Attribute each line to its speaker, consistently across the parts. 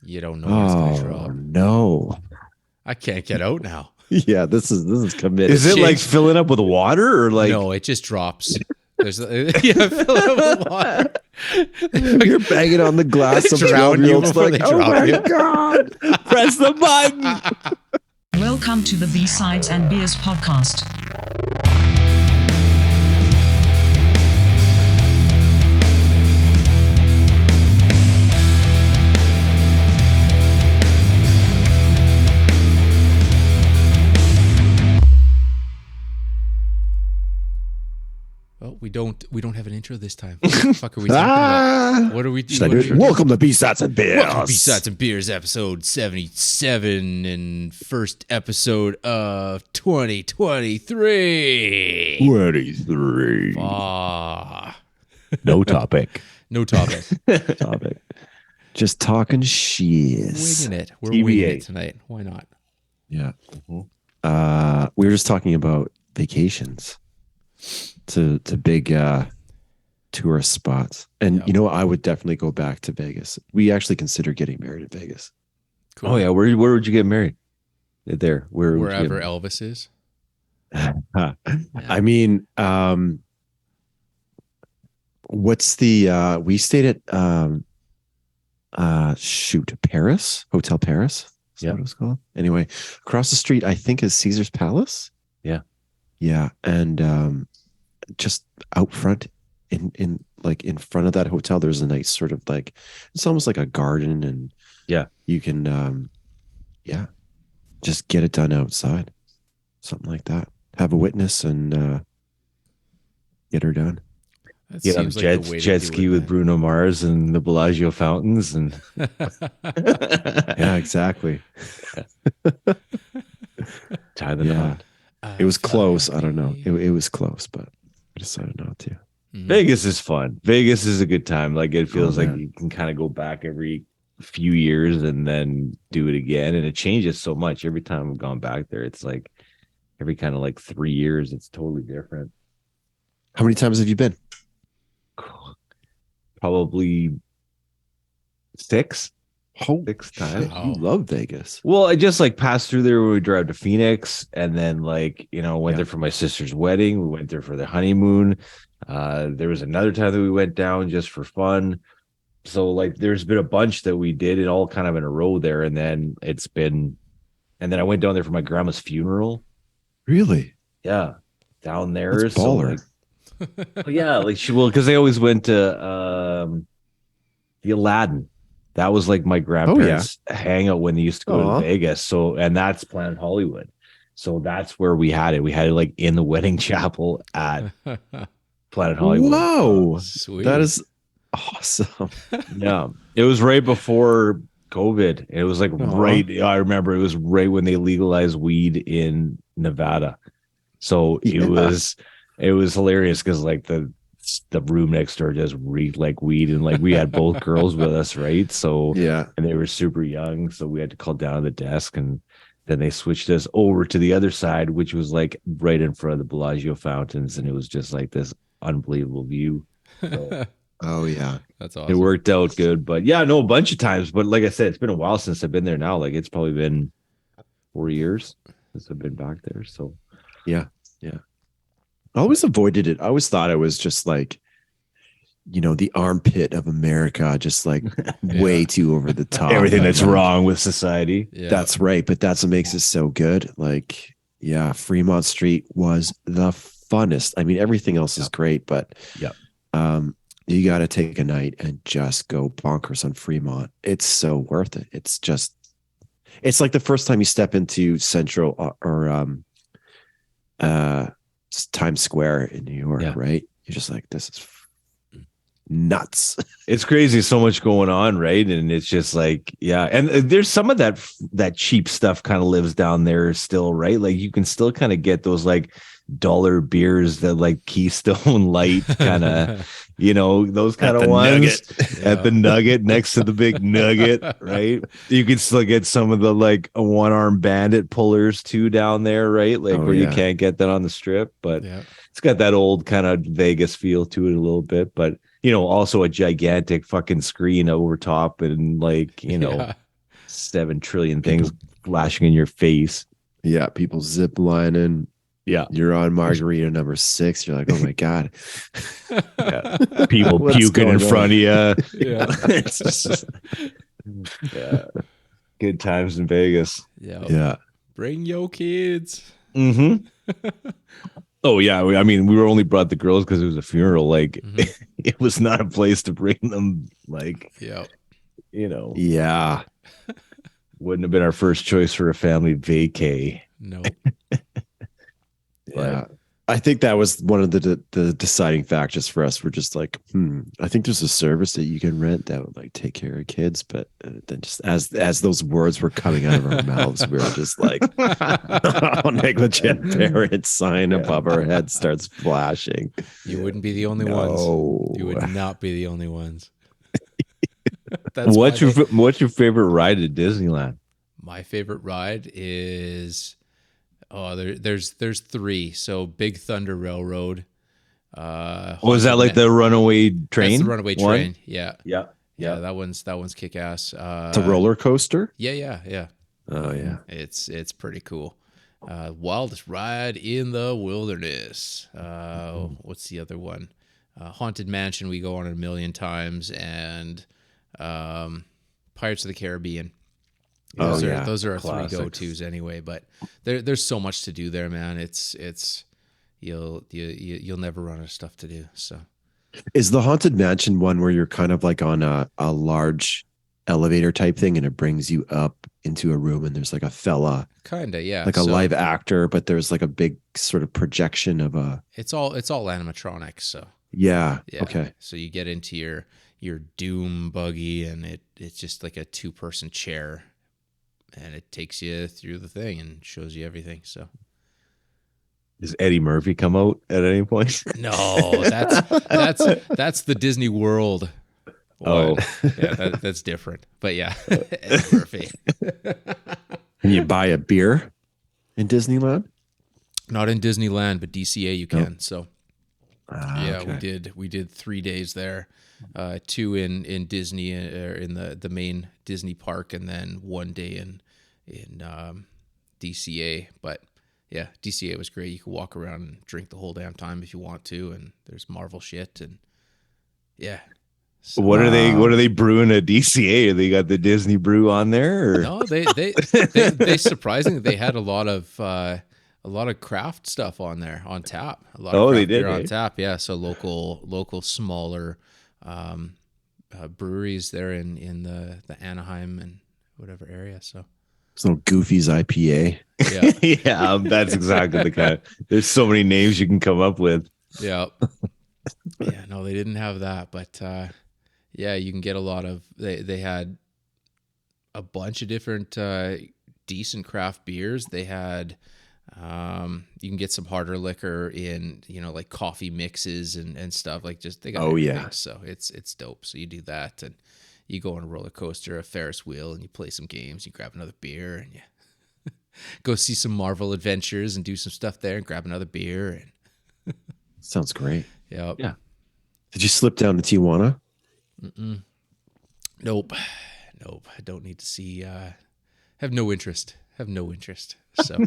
Speaker 1: You don't know what's going to drop.
Speaker 2: No.
Speaker 1: I can't get out now.
Speaker 2: Yeah, this is committed.
Speaker 3: Is it like filling up with water or like?
Speaker 1: No, it just drops. There's yeah, fill it with water.
Speaker 2: You're banging on the glass. Some
Speaker 1: Drown you
Speaker 2: 12-year-old's
Speaker 1: before
Speaker 2: like,
Speaker 1: they
Speaker 2: oh
Speaker 1: drop
Speaker 2: my
Speaker 1: you."
Speaker 2: God, press the button.
Speaker 4: Welcome to the B-Sides and Beers podcast.
Speaker 1: Well, we don't have an intro this time. What the fuck are we talking about? What are we doing?
Speaker 2: Welcome to B-Sides and Beers.
Speaker 1: Welcome to B-Sides and Beers, episode 77, and first episode of 2023.
Speaker 2: 23.
Speaker 3: No topic.
Speaker 1: No topic.
Speaker 2: Topic. Just talking shit.
Speaker 1: Winging it. We're
Speaker 3: TBA.
Speaker 1: winging it tonight. Why not?
Speaker 2: Yeah. We were just talking about vacations to big tourist spots. And
Speaker 1: Yep.
Speaker 2: you know what? I would definitely go back to Vegas. We actually consider getting married in Vegas.
Speaker 1: Cool.
Speaker 3: Oh yeah, where would you get married? There, where would you
Speaker 1: Wherever
Speaker 3: get-
Speaker 1: Elvis is.
Speaker 2: I mean, what's the we stayed at Paris, Hotel Paris. Is that what it was called? Anyway, across the street, I think is Caesar's Palace.
Speaker 3: Yeah.
Speaker 2: Yeah. And just out front in front of that hotel, there's a nice sort of like, it's almost like a garden, and
Speaker 3: Yeah.
Speaker 2: you can just get it done outside. Something like that. Have a witness and get her done.
Speaker 1: That
Speaker 3: Get on
Speaker 1: seems like the way to
Speaker 3: jet
Speaker 1: do
Speaker 3: ski
Speaker 1: it,
Speaker 3: with
Speaker 1: man.
Speaker 3: Bruno Mars and the Bellagio fountains, and
Speaker 2: Yeah, exactly.
Speaker 3: tie the
Speaker 2: Yeah.
Speaker 3: knot.
Speaker 2: It was close. I don't know. It was close, but I decided not to.
Speaker 1: Mhm.
Speaker 3: Vegas is fun. Vegas is a good time. Like it feels like
Speaker 2: man.
Speaker 3: you can kind of go back every few years and then do it again, and it changes so much every time I've gone back there. It's like every kind of like 3 years, it's totally different.
Speaker 2: How many times have you been?
Speaker 3: Probably six
Speaker 2: Oh,
Speaker 3: times.
Speaker 1: Wow.
Speaker 2: you love Vegas.
Speaker 3: Well, I just like passed through there when we drive to Phoenix, and then like, went
Speaker 2: Yeah.
Speaker 3: there for my sister's wedding. We went there for the honeymoon. There was another time that we went down just for fun. So like there's been a bunch that we did it all kind of in a row there. And then I went down there for my grandma's funeral.
Speaker 2: Really?
Speaker 3: Yeah. Down there.
Speaker 2: That's
Speaker 3: So
Speaker 2: baller.
Speaker 3: yeah, like because they always went to the Aladdin. That was like my grandparents' hangout when they used to go
Speaker 2: Aw.
Speaker 3: to Vegas. So, and that's Planet Hollywood. So that's where we had it. We had it like in the wedding chapel at Planet Hollywood.
Speaker 2: Whoa.
Speaker 1: Sweet.
Speaker 2: That is awesome.
Speaker 3: Yeah. It was right before COVID. It was like
Speaker 2: Aw.
Speaker 3: I remember it was right when they legalized weed in Nevada. So
Speaker 2: Yeah.
Speaker 3: it was hilarious because like the room next door just reeked like weed, and like we had both girls with us, right? So
Speaker 2: Yeah.
Speaker 3: and they were super young, so we had to call down the desk, and then they switched us over to the other side, which was like right in front of the Bellagio fountains, and it was just like this unbelievable view. So
Speaker 2: Oh, yeah.
Speaker 1: That's awesome.
Speaker 3: it worked out good. But yeah, no, a bunch of times. But like I said, it's been a while since I've been there now. Like it's probably been 4 years since I've been back there. So
Speaker 2: I always avoided it. I always thought it was just like, the armpit of America, just like way too over the top.
Speaker 3: everything that's
Speaker 2: Like,
Speaker 3: wrong with society.
Speaker 1: Yeah.
Speaker 2: That's right. But that's what makes it so good. Like, yeah, Fremont Street was the funnest. I mean, everything else is great, but
Speaker 3: Yep.
Speaker 2: You got to take a night and just go bonkers on Fremont. It's so worth it. It's like the first time you step into Central or Times Square in New York,
Speaker 3: Yeah.
Speaker 2: right? You're just like, this is nuts.
Speaker 3: It's crazy, so much going on, right? And it's just like, yeah. And there's some of that cheap stuff kind of lives down there still, right? Like you can still kind of get those like dollar beers that like Keystone Light kind of, those kind of
Speaker 2: the
Speaker 3: ones
Speaker 2: Nugget.
Speaker 3: at the Nugget next to the big Nugget, right? You can still get some of the like a one-arm bandit pullers too down there, right? Like
Speaker 2: Oh,
Speaker 3: where you
Speaker 2: yeah.
Speaker 3: can't get that on the Strip, but
Speaker 1: Yeah.
Speaker 3: it's got that old kind of Vegas feel to it a little bit, but also a gigantic fucking screen over top, and like,
Speaker 1: Yeah.
Speaker 3: 7 trillion things flashing in your face.
Speaker 2: Yeah, people zip lining.
Speaker 3: Yeah.
Speaker 2: You're on margarita number 6. You're like, oh my God.
Speaker 3: Yeah. People
Speaker 2: What's
Speaker 3: puking in
Speaker 2: going
Speaker 3: front of you.
Speaker 1: Yeah.
Speaker 3: It's just, yeah. Good times in Vegas.
Speaker 1: Yeah.
Speaker 2: Yeah.
Speaker 1: Bring your kids.
Speaker 3: Mm-hmm. Oh yeah, I mean, we were only brought the girls because it was a funeral. Like, it was not a place to bring them. Like,
Speaker 1: Yeah.
Speaker 3: you know,
Speaker 2: Yeah.
Speaker 3: wouldn't have been our first choice for a family vacay.
Speaker 1: No.
Speaker 2: Yeah. I think that was one of the deciding factors for us. We're just like, I think there's a service that you can rent that would like take care of kids. But then just as those words were coming out of our mouths, we were just like, negligent parent sign above our head starts flashing.
Speaker 1: You wouldn't be the only ones. You would not be the only ones.
Speaker 3: What's your favorite ride at Disneyland?
Speaker 1: My favorite ride is there's 3. So Big Thunder Railroad.
Speaker 3: Was that like the runaway train?
Speaker 1: That's the runaway train. Yeah.
Speaker 3: Yeah.
Speaker 1: Yeah, that one's kick ass.
Speaker 2: It's a roller coaster.
Speaker 1: Yeah.
Speaker 2: Oh yeah.
Speaker 1: It's pretty cool. Wildest ride in the wilderness. What's the other one? Haunted Mansion we go on it 1,000,000 times, and Pirates of the Caribbean. Those are our
Speaker 3: Classics.
Speaker 1: 3 go-tos anyway. But there's so much to do there, man. It's you'll never run out of stuff to do. So
Speaker 2: Is the Haunted Mansion one where you're kind of like on a large elevator type thing and it brings you up into a room and there's like a fella,
Speaker 1: kinda, yeah,
Speaker 2: like a live actor, but there's like a big sort of projection of a.
Speaker 1: It's all animatronics. So
Speaker 2: Yeah.
Speaker 1: yeah.
Speaker 2: Okay.
Speaker 1: So you get into your Doom buggy, and it's just like a 2-person chair, and it takes you through the thing and shows you everything. So
Speaker 3: Does Eddie Murphy come out at any point?
Speaker 1: no, that's the Disney World one.
Speaker 3: Oh.
Speaker 1: Yeah, that's different. But yeah, Eddie Murphy.
Speaker 2: Can you buy a beer in Disneyland?
Speaker 1: Not in Disneyland, but DCA you can. So yeah,
Speaker 2: Okay.
Speaker 1: we did 3 days there, 2 in Disney, or in the main Disney park, and then 1 day in DCA. But yeah, DCA was great. You could walk around and drink the whole damn time if you want to, and there's Marvel shit, and yeah. So,
Speaker 3: What are they brewing at DCA? They got the Disney brew on there? Or?
Speaker 1: no, they surprisingly they had a lot of craft stuff on there on tap. A lot of craft
Speaker 3: they did
Speaker 1: beer on
Speaker 3: eh?
Speaker 1: tap. Yeah, so local smaller breweries there in the Anaheim and whatever area. So
Speaker 2: It's no Goofy's IPA.
Speaker 1: yeah,
Speaker 3: Yeah, that's exactly the kind. There's so many names you can come up with.
Speaker 1: yeah, yeah. No, they didn't have that, but yeah, you can get a lot of. They had a bunch of different decent craft beers. They had. You can get some harder liquor in, like coffee mixes and stuff, like just they got everything. So it's dope. So you do that, and you go on a roller coaster, a Ferris wheel, and you play some games. You grab another beer, and you go see some Marvel Adventures and do some stuff there, and grab another beer. And
Speaker 2: Sounds great.
Speaker 1: yeah.
Speaker 2: Did you slip down to Tijuana?
Speaker 1: Nope. I don't need to see. Have no interest. So.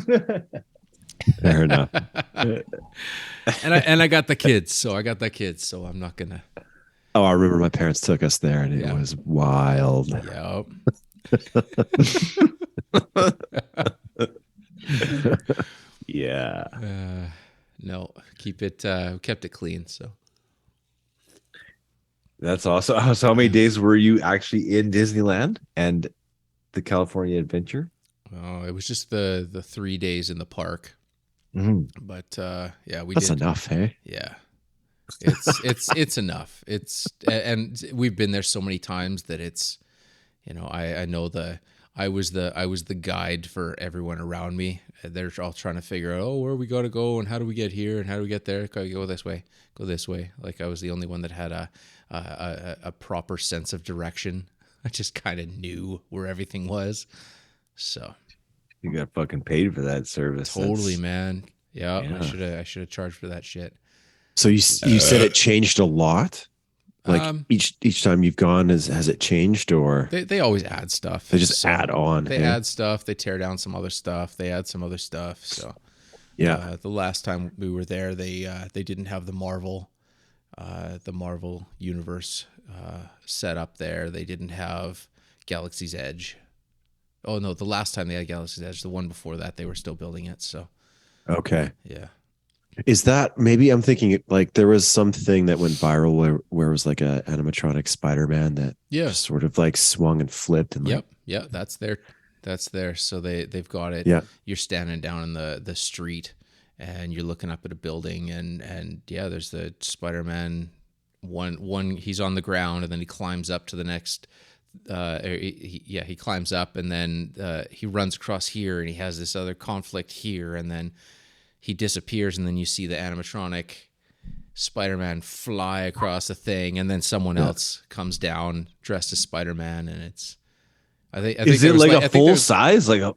Speaker 2: Fair enough.
Speaker 1: And I got the kids, so I'm not gonna.
Speaker 2: Oh, I remember my parents took us there, and it was wild.
Speaker 1: Yep.
Speaker 3: Yeah.
Speaker 1: No, kept it clean. So
Speaker 3: That's awesome. So how many days were you actually in Disneyland and the California Adventure?
Speaker 1: it was just the 3 days in the park.
Speaker 3: Mm-hmm.
Speaker 1: But yeah,
Speaker 2: That's enough, hey?
Speaker 1: Yeah, it's enough. And we've been there so many times that it's, I know I was the guide for everyone around me. They're all trying to figure out, where we got to go and how do we get here and how do we get there? Go this way. Like I was the only one that had a proper sense of direction. I just kind of knew where everything was. So
Speaker 3: You got fucking paid for that service.
Speaker 1: totally, man. Yeah,
Speaker 3: Yeah.
Speaker 1: I should have charged for that shit.
Speaker 2: So you said it changed a lot? Like each time you've gone, has it changed, or
Speaker 1: they always add stuff.
Speaker 2: they just add on?
Speaker 1: They add stuff. They tear down some other stuff. They add some other stuff. So
Speaker 2: yeah.
Speaker 1: the last time we were there, they didn't have the Marvel universe set up there. They didn't have Galaxy's Edge. Oh no, the last time they had Galaxy's Edge, the one before that, they were still building it. So
Speaker 2: Okay.
Speaker 1: yeah.
Speaker 2: Is that maybe I'm thinking like there was something that went viral where it was like a animatronic Spider-Man that just sort of like swung and flipped and like,
Speaker 1: yeah, that's there. So they've got it.
Speaker 2: Yeah.
Speaker 1: You're standing down in the street and you're looking up at a building and yeah, there's the Spider-Man one he's on the ground and then he climbs up to the next he climbs up and then he runs across here and he has this other conflict here and then he disappears and then you see the animatronic Spider-Man fly across the thing and then someone else comes down dressed as Spider-Man and it's I think
Speaker 3: is it like a full size
Speaker 1: yeah.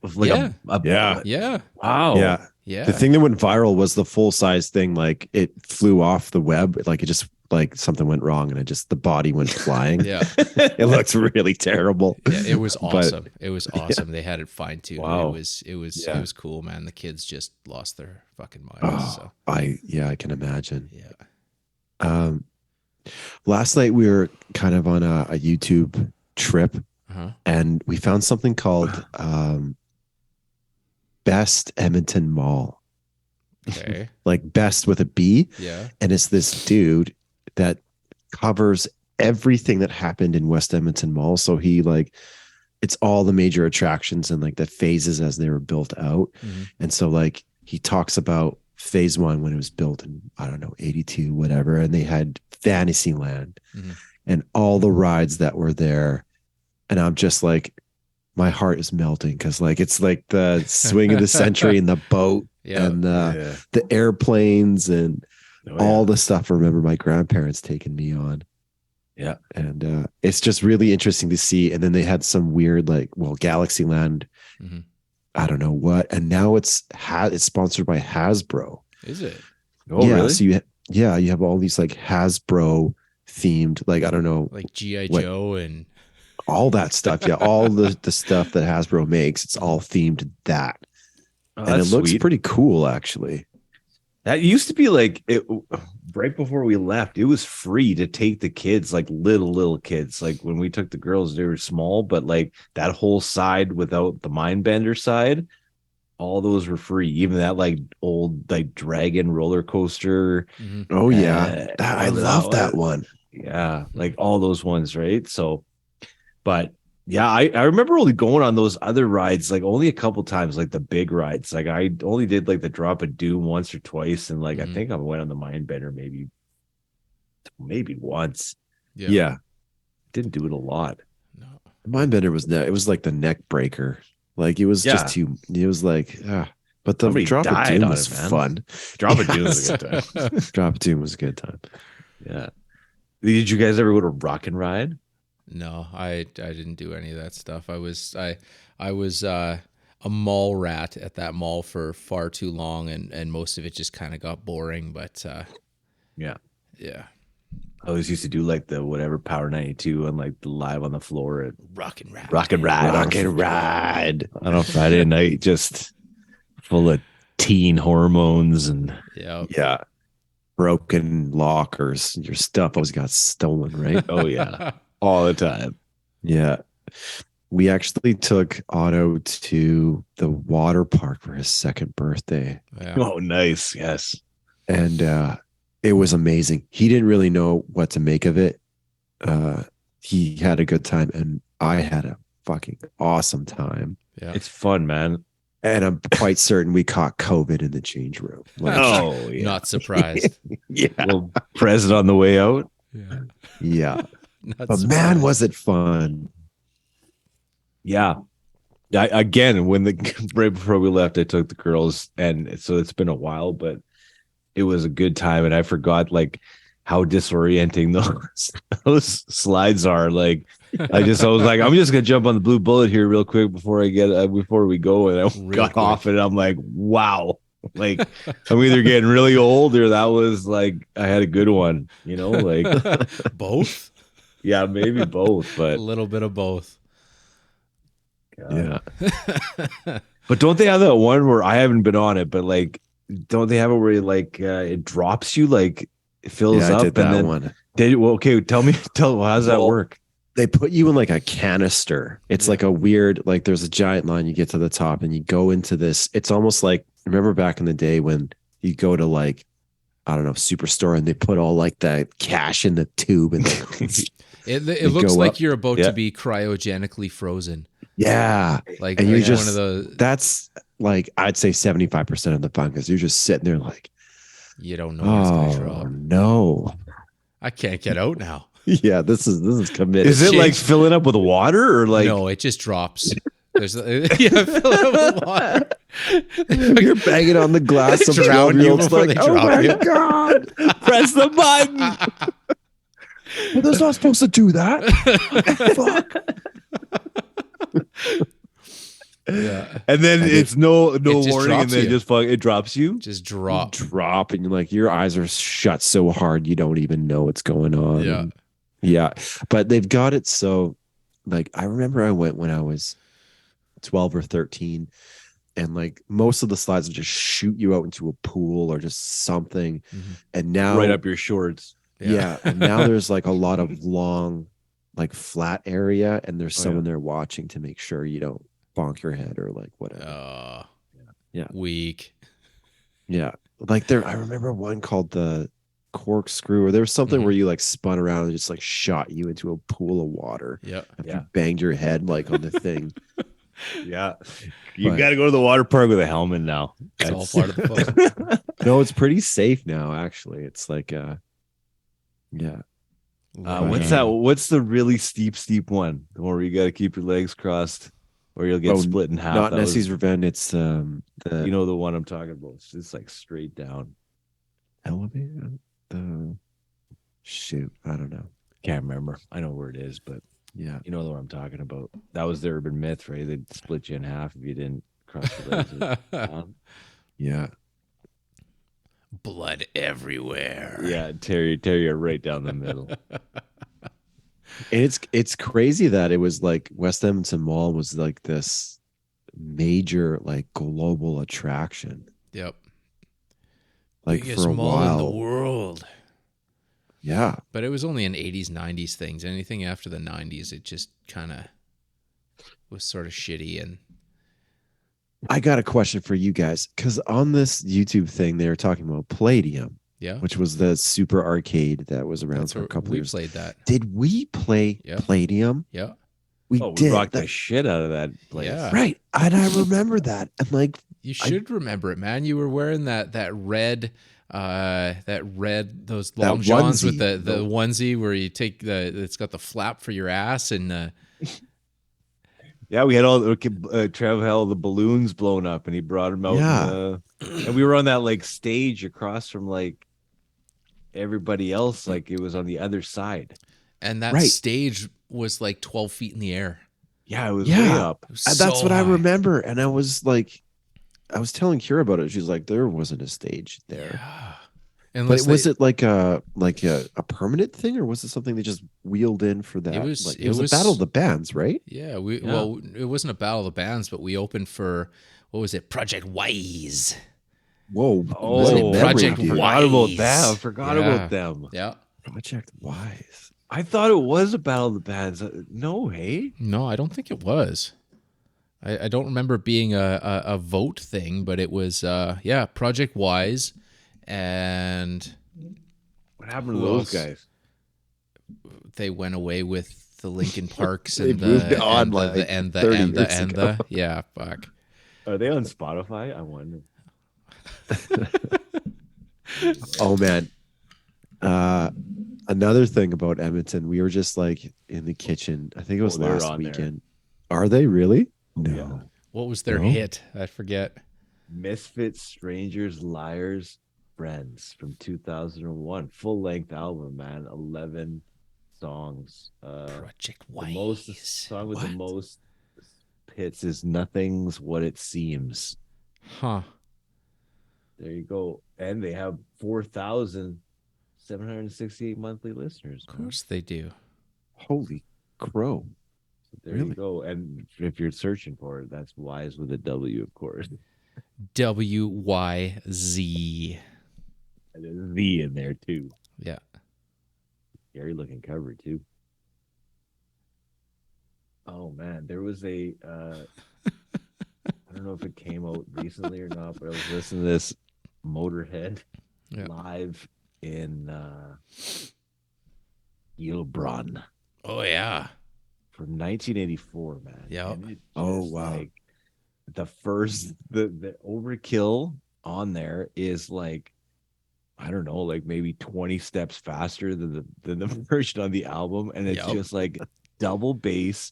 Speaker 3: Wow.
Speaker 2: Yeah. The thing that went viral was the full size thing. Like it flew off the web. Like it just like something went wrong and the body went flying.
Speaker 1: Yeah.
Speaker 2: It looked really terrible.
Speaker 1: Yeah, it was awesome. It was awesome. They had it fine tuned.
Speaker 3: Wow.
Speaker 1: It was cool, man. The kids just lost their fucking minds.
Speaker 2: Oh,
Speaker 1: So
Speaker 2: I can imagine.
Speaker 1: yeah.
Speaker 2: Last night we were kind of on a YouTube trip and we found something called Best Edmonton Mall.
Speaker 1: Okay.
Speaker 2: Like best with a B.
Speaker 1: Yeah.
Speaker 2: And it's this dude that covers everything that happened in West Edmonton Mall. So he like, it's all the major attractions and like the phases as they were built out.
Speaker 1: Mm-hmm.
Speaker 2: And so like he talks about phase one when it was built in, I don't know, 82, whatever. And they had Fantasyland and all the rides that were there. And I'm just like, my heart is melting because like it's like the swing of the century and the boat and the airplanes and all the stuff I remember my grandparents taking me on.
Speaker 3: Yeah.
Speaker 2: And it's just really interesting to see. And then they had some weird like, well, Galaxyland, I don't know what. And now it's sponsored by Hasbro.
Speaker 1: Is it?
Speaker 3: Oh,
Speaker 2: yeah,
Speaker 3: really?
Speaker 2: So you have all these like Hasbro themed, like, I don't know.
Speaker 1: Like G.I. Joe and
Speaker 2: all that stuff. Yeah. All the stuff that Hasbro makes, it's all themed that. And it looks pretty cool, actually.
Speaker 3: That used to be like it right before we left. It was free to take the kids, like little kids. Like when we took the girls, they were small, but like that whole side without the mind bender side, all those were free. Even that like old like dragon roller coaster.
Speaker 2: Oh yeah, I love that one.
Speaker 3: Yeah, like all those ones, right? So, but yeah, I remember only going on those other rides like only a couple times, like the big rides. Like I only did like the Drop of Doom once or twice, and like I think I went on the Mindbender maybe once.
Speaker 2: Yeah.
Speaker 3: Didn't do it a lot.
Speaker 2: No, Mindbender was it was like the neck breaker. Like it was just too. It was like, but the Drop of Doom was fun.
Speaker 3: Drop of Doom was a good time.
Speaker 2: Drop of Doom was a good time.
Speaker 3: Yeah. Did you guys ever go to Rock and Ride?
Speaker 1: No, I didn't do any of that stuff. I was a mall rat at that mall for far too long, and most of it just kind of got boring. But yeah.
Speaker 3: I always used to do like the whatever Power 92 and like the live on the floor at
Speaker 1: Rock and Ride
Speaker 3: on a Friday night, just full of teen hormones and
Speaker 2: broken lockers. Your stuff always got stolen, right?
Speaker 3: Oh yeah. All the time.
Speaker 2: Yeah. We actually took Otto to the water park for his second birthday.
Speaker 1: Yeah.
Speaker 3: Oh, nice. Yes.
Speaker 2: And it was amazing. He didn't really know what to make of it. He had a good time and I had a fucking awesome time.
Speaker 1: Yeah.
Speaker 3: It's fun, man.
Speaker 2: And I'm quite certain we caught COVID in the change room. Like,
Speaker 1: Not surprised.
Speaker 2: Yeah.
Speaker 3: Little present on the way out.
Speaker 2: Yeah.
Speaker 1: But
Speaker 2: man, was it fun.
Speaker 3: Yeah. Again, when right before we left, I took the girls, and so it's been a while, but it was a good time. And I forgot like how disorienting those slides are. Like I was like, I'm just gonna jump on the blue bullet here real quick before we go. And I got off, and I'm like, wow, Like I'm either getting really old or that was like I had a good one, like
Speaker 1: Both?
Speaker 3: yeah, maybe both,
Speaker 1: A
Speaker 3: but
Speaker 1: little bit of both.
Speaker 2: Yeah.
Speaker 3: but don't they have that one where I haven't been on it, but like don't they have it where like it drops you, like it fills
Speaker 2: Yeah, I did
Speaker 3: up and
Speaker 2: that
Speaker 3: then
Speaker 2: one.
Speaker 3: well, okay, tell how does that
Speaker 2: Well,
Speaker 3: work?
Speaker 2: they put you in like a canister. It's
Speaker 1: Yeah.
Speaker 2: like a weird, like there's a giant line. You get to the top and you go into this. It's almost like, remember back in the day when you go to like, I don't know, Superstore and they put all like the cash in the tube and
Speaker 1: It
Speaker 2: they
Speaker 1: looks
Speaker 2: go
Speaker 1: like
Speaker 2: up.
Speaker 1: you're about
Speaker 3: Yeah.
Speaker 1: to be cryogenically frozen.
Speaker 2: Yeah.
Speaker 1: Like,
Speaker 2: And you're
Speaker 1: like one of
Speaker 2: just,
Speaker 1: those,
Speaker 2: that's like, I'd say 75% of the fun because you're just sitting there like,
Speaker 1: you don't know when it's going to
Speaker 2: oh
Speaker 1: drop.
Speaker 2: no.
Speaker 1: I can't get out now.
Speaker 2: Yeah, this is committed.
Speaker 3: Is it like
Speaker 1: Change-
Speaker 3: filling up with water or like
Speaker 1: no, it just drops. There's yeah, fill it up with water.
Speaker 2: You're banging on the glass. Some
Speaker 1: Drown you
Speaker 2: 12-year-old's
Speaker 1: before
Speaker 2: like,
Speaker 1: they
Speaker 2: oh
Speaker 1: drop
Speaker 2: my
Speaker 1: you."
Speaker 2: God.
Speaker 3: press the button?
Speaker 2: Well, they're not supposed to do that. Fuck.
Speaker 1: Yeah,
Speaker 3: And then
Speaker 2: And
Speaker 3: it's no
Speaker 1: just
Speaker 3: warning, and
Speaker 1: drops
Speaker 3: then
Speaker 1: you.
Speaker 3: just it drops you.
Speaker 1: just drop.
Speaker 2: Drop and you're like, your eyes are shut so hard you don't even know what's going on.
Speaker 1: Yeah.
Speaker 2: And yeah. But they've got it so like I remember I went when I was 12 or 13 and like most of the slides would just shoot you out into a pool or just something.
Speaker 1: Mhm.
Speaker 2: And now
Speaker 3: Right up your shorts.
Speaker 2: yeah. And now there's like a lot of long, like flat area, and there's
Speaker 3: Oh,
Speaker 2: someone
Speaker 3: yeah.
Speaker 2: there watching to make sure you don't bonk your head or like whatever. Yeah.
Speaker 1: Weak.
Speaker 2: Yeah. Like there, I remember one called the corkscrew, or there was something
Speaker 1: Mhm.
Speaker 2: where you like spun around and just like shot you into a pool of water.
Speaker 1: Yeah.
Speaker 2: If
Speaker 3: Yeah.
Speaker 2: you banged your head like on the thing.
Speaker 3: Yeah, you
Speaker 2: But-
Speaker 3: got to go to the water park with a helmet now.
Speaker 1: It's all
Speaker 3: That's-
Speaker 1: part of the fun.
Speaker 2: No, it's pretty safe now, actually. It's like yeah.
Speaker 3: What's that? What's the really steep one? The one where you got to keep your legs crossed, or you'll get
Speaker 2: Oh,
Speaker 3: split in half.
Speaker 2: Not
Speaker 3: That was-
Speaker 2: Nessie's Revenge. It's the
Speaker 3: you know the one I'm talking about. It's just like straight down.
Speaker 2: elevator. The shoot, I don't know.
Speaker 3: Can't remember. I know where it is, but
Speaker 2: Yeah.
Speaker 3: you know what I'm talking about. That was the urban myth, right? They'd split you in half if you didn't cross your legs.
Speaker 2: Yeah.
Speaker 1: Blood everywhere.
Speaker 3: Yeah, tear you right down the middle.
Speaker 2: And it's crazy that it was like West Edmonton Mall was like this major like global attraction.
Speaker 1: Yep.
Speaker 2: Like
Speaker 1: Biggest
Speaker 2: for a
Speaker 1: mall in the
Speaker 2: while.
Speaker 1: world.
Speaker 2: Yeah.
Speaker 1: But it was only an 80s, 90s things. Anything after the 90s, it just kind of was sort of shitty. And
Speaker 2: I got a question for you guys because on this YouTube thing they were talking about Palladium,
Speaker 1: yeah,
Speaker 2: which was the super arcade that was around
Speaker 1: that's
Speaker 2: for a
Speaker 1: where
Speaker 2: couple
Speaker 1: we
Speaker 2: years.
Speaker 1: played that.
Speaker 2: Did we play
Speaker 1: Yeah.
Speaker 2: Palladium?
Speaker 1: Yeah.
Speaker 2: We
Speaker 3: Oh, we
Speaker 2: did.
Speaker 3: rocked
Speaker 2: That-
Speaker 3: the shit out of that place.
Speaker 1: Yeah.
Speaker 2: right. And I remember that. I'm like,
Speaker 1: You should remember it, man. You were wearing that red those
Speaker 2: That
Speaker 1: long johns with
Speaker 2: onesie.
Speaker 1: the onesie where you take it's got the flap for your ass and
Speaker 3: Yeah, we had all Trev had all the balloons blown up, and he brought them out.
Speaker 2: Yeah.
Speaker 3: And we were on that like stage across from like everybody else, like it was on the other side.
Speaker 1: that
Speaker 2: Right.
Speaker 1: stage was like 12 feet in the air.
Speaker 3: Yeah, it was
Speaker 2: Yeah.
Speaker 3: way up.
Speaker 1: It was
Speaker 2: that's
Speaker 1: so
Speaker 2: what I
Speaker 1: high.
Speaker 2: remember. And I was like, I was telling Kira about it. She's like, there wasn't a stage there.
Speaker 1: Yeah.
Speaker 2: But
Speaker 1: Unless
Speaker 2: was
Speaker 1: they-
Speaker 2: it like a permanent thing, or was it something they just wheeled in for that?
Speaker 1: It was-
Speaker 2: like,
Speaker 1: it
Speaker 2: it was
Speaker 1: was-
Speaker 2: a battle of the bands, right?
Speaker 1: Yeah,
Speaker 3: Yeah.
Speaker 1: well, it wasn't a battle of the bands, but we opened for what was it, Project Wise?
Speaker 2: Whoa!
Speaker 3: Oh,
Speaker 2: what a
Speaker 1: Project
Speaker 2: memory,
Speaker 3: I
Speaker 2: dude.
Speaker 3: forgot about
Speaker 1: Wise.
Speaker 3: that. I forgot
Speaker 1: Yeah.
Speaker 3: about them.
Speaker 1: Yeah,
Speaker 2: Project Wise.
Speaker 3: I thought it was a battle of the bands. No, hey.
Speaker 1: no, I don't think it was. I don't remember it being a vote thing, but it was Project Wise, and
Speaker 3: What happened to
Speaker 1: Who
Speaker 3: those
Speaker 1: else?
Speaker 3: guys?
Speaker 1: they went away with the Lincoln Parks
Speaker 2: They
Speaker 1: and
Speaker 2: moved
Speaker 1: the
Speaker 2: on
Speaker 1: and
Speaker 2: like
Speaker 1: the and the
Speaker 2: 30
Speaker 1: and the
Speaker 2: years
Speaker 1: and
Speaker 2: ago.
Speaker 1: the yeah, fuck.
Speaker 3: Are they on Spotify? I wonder.
Speaker 2: Oh man. Another thing about Edmonton, we were just like in the kitchen. I think it was
Speaker 3: Oh, they're
Speaker 2: last
Speaker 3: on there.
Speaker 2: weekend. Are they really?
Speaker 3: Yeah.
Speaker 2: No.
Speaker 1: What was their
Speaker 2: No?
Speaker 1: hit? I forget.
Speaker 3: Misfits, Strangers, Liars, Friends from 2001. Full length album, man. 11 songs.
Speaker 1: Project
Speaker 3: The
Speaker 1: Wise.
Speaker 3: most song with the
Speaker 1: What?
Speaker 3: most hits is Nothing's What It Seems.
Speaker 1: Huh.
Speaker 3: There you go. And they have 4,768 monthly listeners.
Speaker 1: Of course they do.
Speaker 2: Holy crow.
Speaker 3: So there you
Speaker 2: Really?
Speaker 3: go. And if you're searching for it, that's Wise with a W, of course.
Speaker 1: WYZ.
Speaker 3: And there's a V in there too.
Speaker 1: Yeah.
Speaker 3: Scary looking cover too. Oh man, there was a I don't know if it came out recently or not, but I was listening to this Motorhead live in Heilbronn
Speaker 1: Oh yeah.
Speaker 3: from 1984, man.
Speaker 1: Yeah.
Speaker 2: Oh, wow.
Speaker 3: Like the first the overkill on there is like, I don't know, like maybe 20 steps faster than the version on the album, and it's just like double bass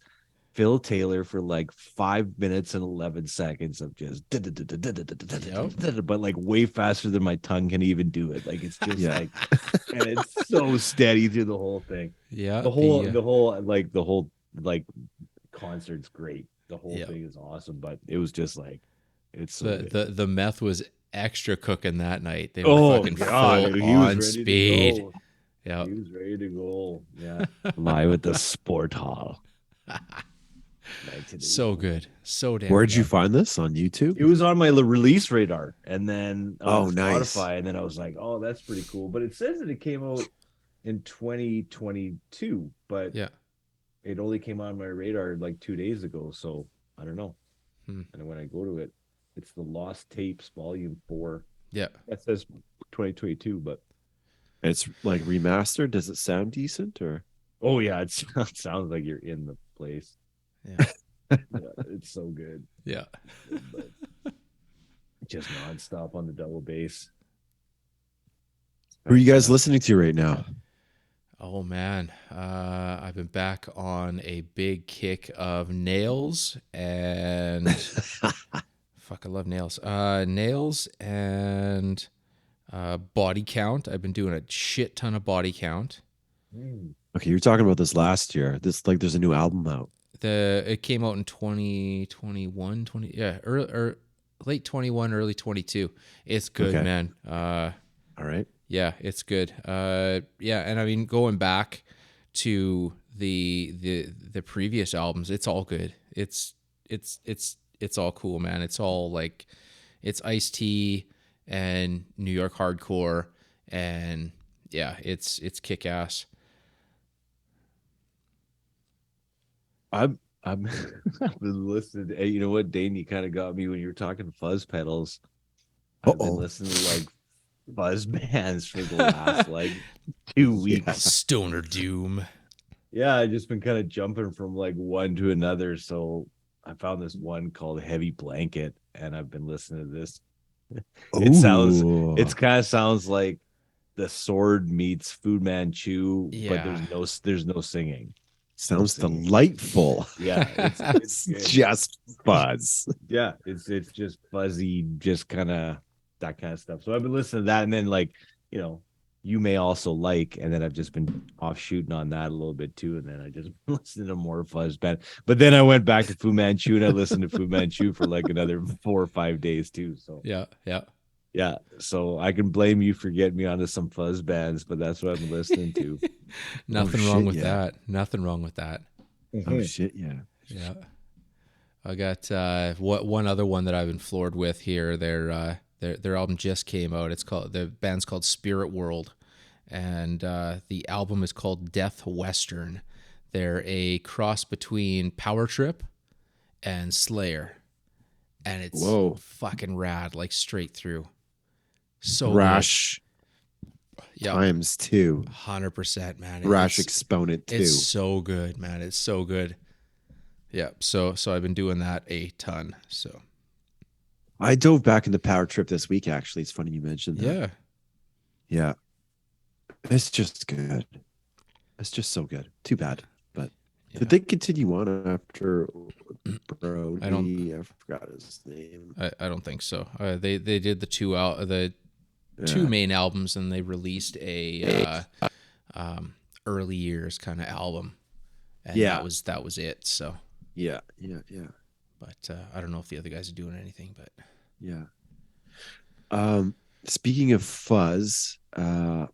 Speaker 3: Phil Taylor for like 5 minutes and 11 seconds of just but like way faster than my tongue can even do it. Like it's just like, and it's so steady through the whole thing.
Speaker 1: Yeah.
Speaker 3: The whole concert's great. The whole thing is awesome, but it was just like, it's so
Speaker 1: the meth was extra cooking that night. They were fucking full on speed.
Speaker 3: Yeah, he was ready to go. Yeah, live at the Sport Hall.
Speaker 1: So good, so damn.
Speaker 2: Where'd you find this on YouTube?
Speaker 3: It was on my release radar, and then on Spotify,
Speaker 2: nice.
Speaker 3: And then I was like, "Oh, that's pretty cool." But it says that it came out in 2022, but it only came on my radar like 2 days ago. So I don't know. And when I go to it, it's the Lost Tapes Volume 4.
Speaker 1: Yeah,
Speaker 3: it says 2022, but
Speaker 2: it's like remastered. Does it sound decent or?
Speaker 3: Oh yeah, it sounds like you're in the place.
Speaker 1: Yeah,
Speaker 3: it's so good.
Speaker 1: Yeah,
Speaker 3: but just nonstop on the double bass.
Speaker 2: Who are you guys listening to right now?
Speaker 1: Oh man, I've been back on a big kick of Nails and fuck, I love Nails. Nails and Body Count. I've been doing a shit ton of Body Count.
Speaker 2: Okay, you were talking about this last year. This like there's a new album out.
Speaker 1: It came out in 2021, late 21, early 22. It's good, man.
Speaker 2: All right.
Speaker 1: Yeah, it's good. Yeah, and I mean going back to the previous albums, it's all good. It's all cool, man. It's all like it's Ice-T and New York hardcore, and yeah, it's kick ass.
Speaker 3: I've been listening to, you know what, Dane, you kind of got me when you were talking fuzz pedals. I've been listening to like fuzz bands for the last like 2 weeks.
Speaker 1: Stoner Doom.
Speaker 3: Yeah, I've just been kind of jumping from like one to another. So I found this one called Heavy Blanket, and I've been listening to this. It kind of sounds like The Sword meets Fu Manchu, but there's no singing.
Speaker 2: Sounds delightful.
Speaker 3: Yeah,
Speaker 2: it's just fuzz.
Speaker 3: Yeah, it's just fuzzy, just kind of that kind of stuff. So I've been listening to that, and then like, you know, You May Also Like, and then I've just been offshooting on that a little bit too, and then I just listened to more fuzz band. But then I went back to Fu Manchu, and I listened to Fu Manchu for like another 4 or 5 days too. So yeah. So I can blame you for getting me onto some fuzz bands, but that's what I've been listening to.
Speaker 1: Nothing wrong with that. Nothing wrong with that.
Speaker 2: Oh shit, yeah.
Speaker 1: Yeah. I got one other one that I've been floored with here. Their album just came out. The band's called Spirit World, and the album is called Death Western. They're a cross between Power Trip and Slayer, and it's fucking rad, like straight through. So
Speaker 2: Rash times 2.
Speaker 1: 100%, man.
Speaker 2: Rash Exponent 2.
Speaker 1: It's so good, man. It's so good. Yeah. So I've been doing that a ton. So
Speaker 2: I dove back into Power Trip this week. Actually, it's funny you mentioned that. Yeah. It's just good. It's just so good. Too bad, but did they continue on after Brody? I forgot his name.
Speaker 1: I don't think so. They did the two main albums, and they released a early years kind of album, and that was it. So
Speaker 2: yeah.
Speaker 1: But I don't know if the other guys are doing anything. But
Speaker 2: yeah, Speaking of fuzz,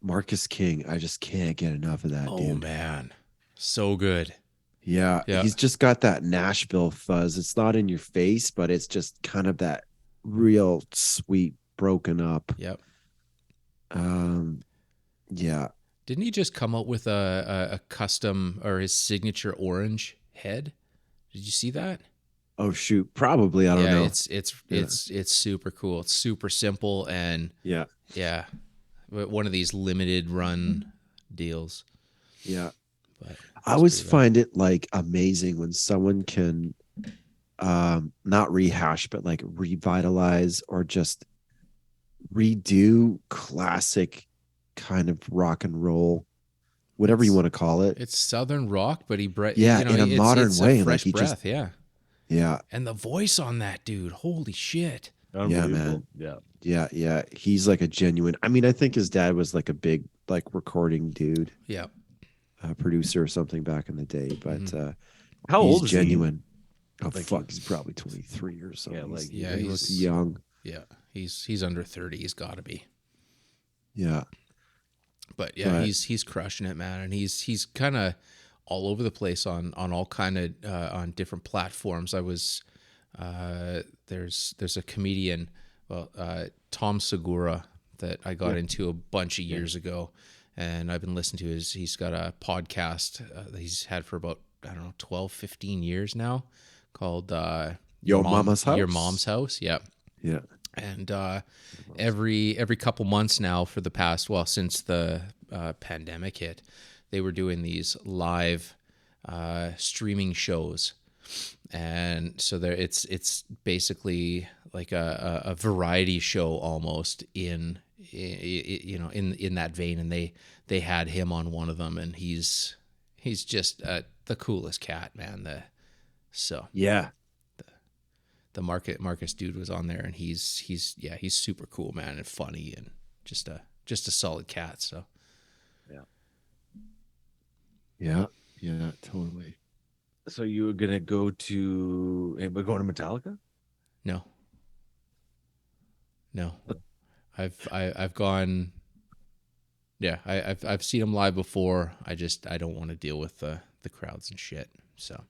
Speaker 2: Marcus King, I just can't get enough of that
Speaker 1: Oh
Speaker 2: dude.
Speaker 1: man, so good.
Speaker 2: Yeah,
Speaker 1: Yeah.
Speaker 2: he's just got that Nashville fuzz. It's not in your face, but it's just kind of that real sweet, broken up.
Speaker 1: Yep.
Speaker 2: Um, yeah.
Speaker 1: Didn't he just come out with a custom or his signature orange head? Did you see that?
Speaker 2: Oh shoot, probably. I don't
Speaker 1: Yeah,
Speaker 2: know. Yeah,
Speaker 1: it's super cool. It's super simple and
Speaker 2: yeah,
Speaker 1: yeah, one of these limited run deals.
Speaker 2: yeah.
Speaker 1: But
Speaker 2: I
Speaker 1: it's
Speaker 2: always
Speaker 1: pretty rad.
Speaker 2: find it like amazing when someone can not rehash but like revitalize or just redo classic kind of rock and roll, whatever you
Speaker 1: It's
Speaker 2: want to call it.
Speaker 1: it's southern rock, but
Speaker 2: Yeah,
Speaker 1: you know,
Speaker 2: in a modern
Speaker 1: it's a
Speaker 2: way. Like
Speaker 1: fresh
Speaker 2: he just,
Speaker 1: breath. Yeah,
Speaker 2: yeah,
Speaker 1: and the voice on that dude, holy shit.
Speaker 2: yeah,
Speaker 3: Unbelievable.
Speaker 2: man.
Speaker 3: Yeah.
Speaker 2: Yeah, yeah. He's like a genuine. I mean, I think his dad was like a big like recording dude,
Speaker 1: Yeah.
Speaker 2: producer or something back in the day, but
Speaker 3: How
Speaker 2: he's
Speaker 3: old is he?
Speaker 2: genuine. Oh
Speaker 3: Like,
Speaker 2: fuck, he's probably 23 or
Speaker 3: yeah,
Speaker 2: something.
Speaker 3: like
Speaker 1: Yeah,
Speaker 2: He looks
Speaker 1: he's
Speaker 2: young.
Speaker 1: yeah, he's under 30. He's got to be.
Speaker 2: Yeah,
Speaker 1: But yeah,
Speaker 2: but
Speaker 1: he's crushing it, man, and he's kind of all over the place on all kind of on different platforms. I was there's a comedian, well, Tom Segura, that I got
Speaker 2: yeah,
Speaker 1: into a bunch of
Speaker 2: yeah.
Speaker 1: years ago, and I've been listening to his. He's got a podcast that he's had for about, I don't know, 12, 15 years now, called
Speaker 2: Yo Mama's
Speaker 1: Your
Speaker 2: House.
Speaker 1: Mom's House. Yeah.
Speaker 2: Yeah.
Speaker 1: And every couple months now for the past, well, since the pandemic hit, they were doing these live streaming shows, and so there it's basically like a variety show almost you know, in that vein, and they had him on one of them, and he's just the coolest cat, man. So
Speaker 2: Yeah.
Speaker 1: the Marcus dude was on there, and he's super cool, man, and funny, and just a solid cat. So
Speaker 2: Yeah. Yeah. Yeah. Totally.
Speaker 3: so you were gonna go to anybody going to Metallica?
Speaker 1: no, no, I've gone. Yeah, I've seen him live before. I don't want to deal with the crowds and shit. So